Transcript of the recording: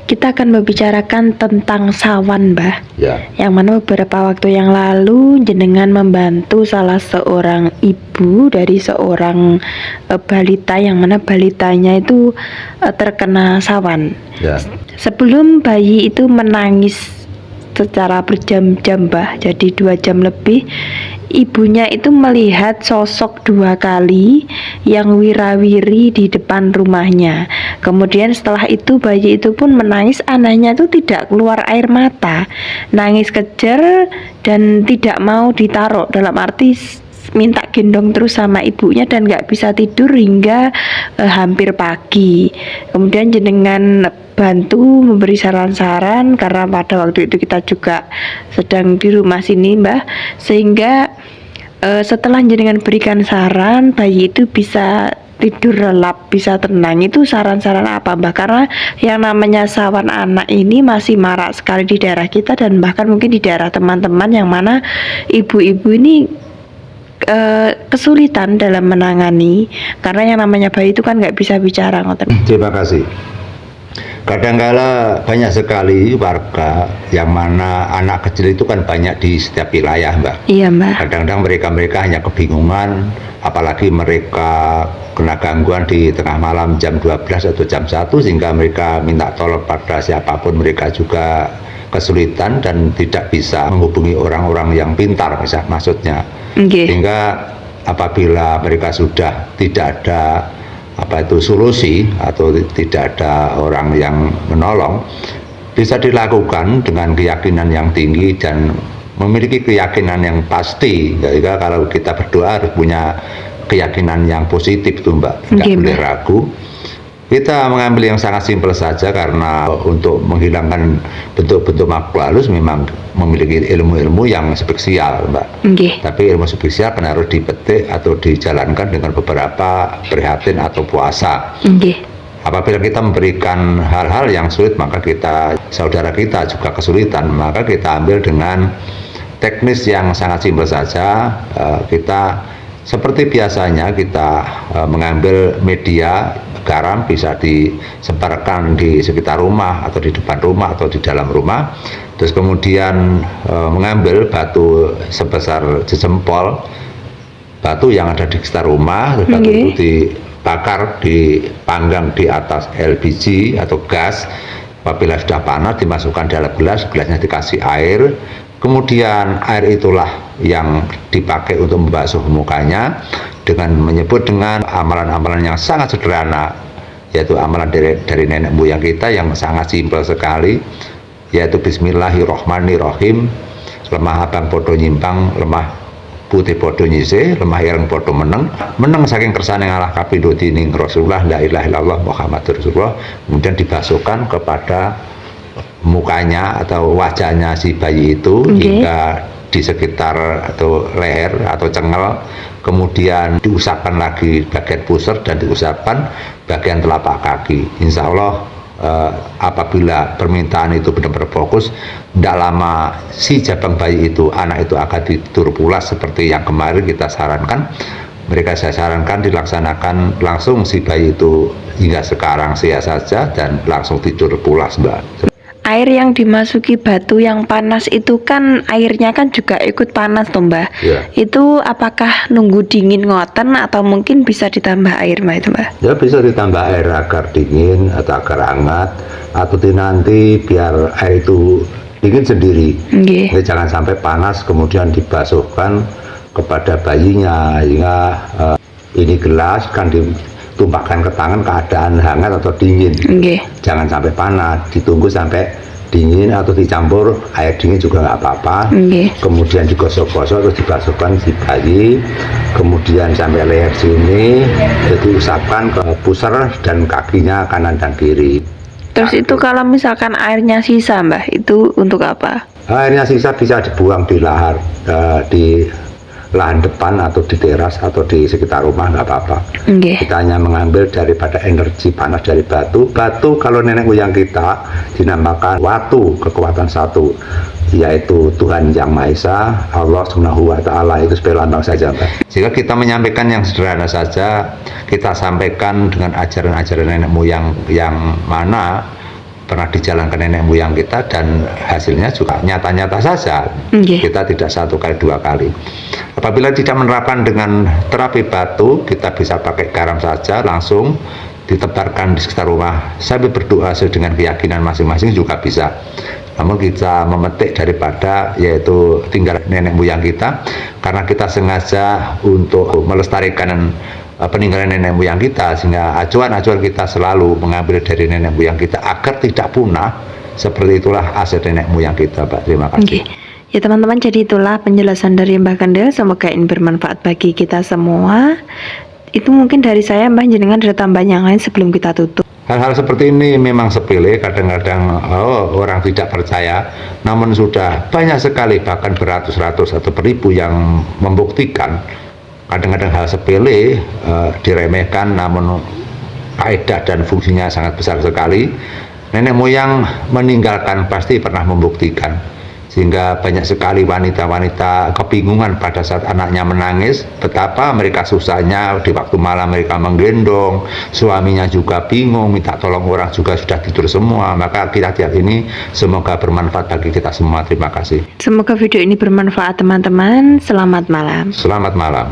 Kita akan membicarakan tentang sawan, Mbah. Ya, Yang mana beberapa waktu yang lalu jenengan membantu salah seorang ibu dari seorang balita, yang mana balitanya itu terkena sawan. ya, Sebelum bayi itu menangis secara berjam-jam, Mbah, jadi 2 jam lebih, ibunya itu melihat sosok 2 kali yang wirawiri di depan rumahnya. Kemudian setelah itu bayi itu pun menangis, anaknya itu tidak keluar air mata, nangis kejer dan tidak mau ditaruh, dalam arti minta gendong terus sama ibunya dan nggak bisa tidur hingga hampir pagi. Kemudian jenengan bantu memberi saran-saran karena pada waktu itu kita juga sedang di rumah sini, Mbah, sehingga setelah jenengan berikan saran bayi itu bisa tidur lelap, bisa tenang. Itu saran-saran apa, Mbah? Karena yang namanya sawan anak ini masih marak sekali di daerah kita dan bahkan mungkin di daerah teman-teman, yang mana ibu-ibu ini kesulitan dalam menangani karena yang namanya bayi itu kan nggak bisa bicara. terima kasih. Kadangkala banyak sekali warga yang mana anak kecil itu kan banyak di setiap wilayah, Mbak. Iya, Mbak. Kadang-kadang mereka hanya kebingungan, apalagi mereka kena gangguan di tengah malam jam 12 atau jam 1, sehingga mereka minta tolong pada siapapun. Mereka juga kesulitan dan tidak bisa menghubungi orang-orang yang pintar, maksudnya. Sehingga apabila mereka sudah tidak ada solusi atau tidak ada orang yang menolong, bisa dilakukan dengan keyakinan yang tinggi dan memiliki keyakinan yang pasti. Jadi kalau kita berdoa harus punya keyakinan yang positif tuh, Mbak, tidak boleh ragu. Kita mengambil yang sangat simpel saja, karena untuk menghilangkan bentuk-bentuk makhluk halus memang memiliki ilmu-ilmu yang spesial, Mbak. Tapi ilmu spesial kan harus dipetik atau dijalankan dengan beberapa prihatin atau puasa. Apabila kita memberikan hal-hal yang sulit, maka saudara kita juga kesulitan, maka kita ambil dengan teknis yang sangat simpel saja. Kita seperti biasanya kita mengambil media garam, bisa disebarkan di sekitar rumah atau di depan rumah atau di dalam rumah. Terus kemudian mengambil batu sebesar jempol, batu yang ada di sekitar rumah. Batu itu dibakar, dipanggang di atas LPG atau gas. Apabila sudah panas, dimasukkan dalam gelas, gelasnya dikasih air. Kemudian air itulah yang dipakai untuk membasuh mukanya dengan menyebut dengan amalan-amalan yang sangat sederhana, yaitu amalan dari nenek moyang kita yang sangat simpel sekali, yaitu Bismillahirrohmanirrohim. Lemah abang podo nyimpang, lemah putih podo nyise, lemah ireng podo meneng saking kersane ngalah kapindo dining Rasulullah la ilaha illallah Muhammadur Rasulullah. Kemudian dibasuhkan kepada mukanya atau wajahnya si bayi itu hingga di sekitar atau leher atau cengel. Kemudian diusapkan lagi bagian pusar dan diusapkan bagian telapak kaki. Insya Allah apabila permintaan itu benar-benar fokus, tidak lama si jabang bayi itu, anak itu akan tidur pulas seperti yang kemarin kita sarankan. Saya sarankan dilaksanakan langsung, si bayi itu hingga sekarang sehat saja dan langsung tidur pulas, Mbak. Air yang dimasuki batu yang panas itu kan airnya kan juga ikut panas tuh, Mbah. Itu apakah nunggu dingin ngoten atau mungkin bisa ditambah air, Mbah, itu, Mbah? Ya, bisa ditambah air agar dingin atau agar hangat, atau nanti biar air itu dingin sendiri. Jadi jangan sampai panas kemudian dibasuhkan kepada bayinya, hingga ini gelas kan ditumpahkan ke tangan keadaan hangat atau dingin. Jangan sampai panas, ditunggu sampai dingin atau dicampur air dingin juga nggak apa-apa. Kemudian digosok-gosok terus dibasuhkan si bayi, kemudian sampai leher sini, jadi usapkan ke pusar dan kakinya kanan dan kiri. Terus itu kalau misalkan airnya sisa, Mbah, itu untuk apa? Airnya sisa bisa dibuang di lahar, di lahan depan atau di teras atau di sekitar rumah, nggak apa-apa. Kita hanya mengambil daripada energi panas dari batu. Batu kalau nenek moyang kita dinamakan watu, kekuatan satu, yaitu Tuhan Yang Maha Esa, Allah Subhanahu wa Ta'ala. Itu sebagai lambang saja, Mbak. Jika kita menyampaikan yang sederhana saja, kita sampaikan dengan ajaran-ajaran nenek moyang yang mana pernah dijalankan nenek moyang kita dan hasilnya juga nyata-nyata saja. Kita tidak 1 kali 2 kali. Apabila tidak menerapkan dengan terapi batu, kita bisa pakai garam saja langsung ditebarkan di sekitar rumah sambil berdoa sesuai dengan keyakinan masing-masing juga bisa. Namun kita memetik daripada yaitu tinggal nenek moyang kita, karena kita sengaja untuk melestarikan peninggalan nenek moyang kita, sehingga acuan-acuan kita selalu mengambil dari nenek moyang kita agar tidak punah. Seperti itulah aset nenek moyang kita, Pak. Terima kasih. Ya teman-teman, jadi itulah penjelasan dari Mbah Kendil. Semoga ini bermanfaat bagi kita semua. Itu mungkin dari saya, Mbah. Jenengan ada tambahan yang lain sebelum kita tutup? Hal-hal seperti ini memang sepele, kadang-kadang orang tidak percaya, namun sudah banyak sekali, bahkan beratus-ratus atau beribu yang membuktikan. Kadang-kadang hal sepele diremehkan, namun faedah dan fungsinya sangat besar sekali. Nenek moyang meninggalkan pasti pernah membuktikan, sehingga banyak sekali wanita-wanita kebingungan pada saat anaknya menangis, betapa mereka susahnya di waktu malam mereka menggendong, suaminya juga bingung, minta tolong orang juga sudah tidur semua. Maka kiat-kiat ini semoga bermanfaat bagi kita semua. Terima kasih. Semoga video ini bermanfaat teman-teman. Selamat malam. Selamat malam.